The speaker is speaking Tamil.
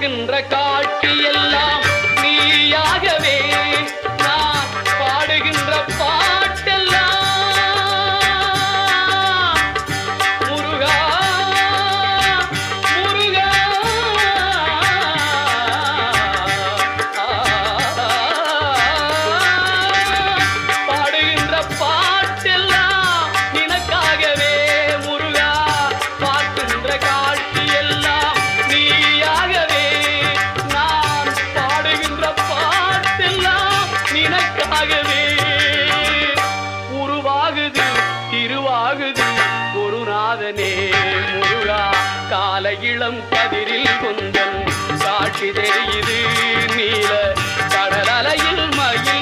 பார்க்கின்ற காட்சி எல்லாம் நீயாகவே நான் பாடுகின்ற பாட்டெல்லாம் முருகா முருகா பாடுகின்ற பாட்டெல்லாம் நினக்காகவே முருகா பார்க்கின்ற காட்சி எல்லாம் நீயாகவே நான் பாடுகின்ற பாட்டெல்லாம் நினக்காகவே உருவாகுது திருவாகுது குருநாதனே முருகா கால இளம் கதிரில் கொந்தன் சாட்சி தெரியுது நீல கடல் அலையில் மயில்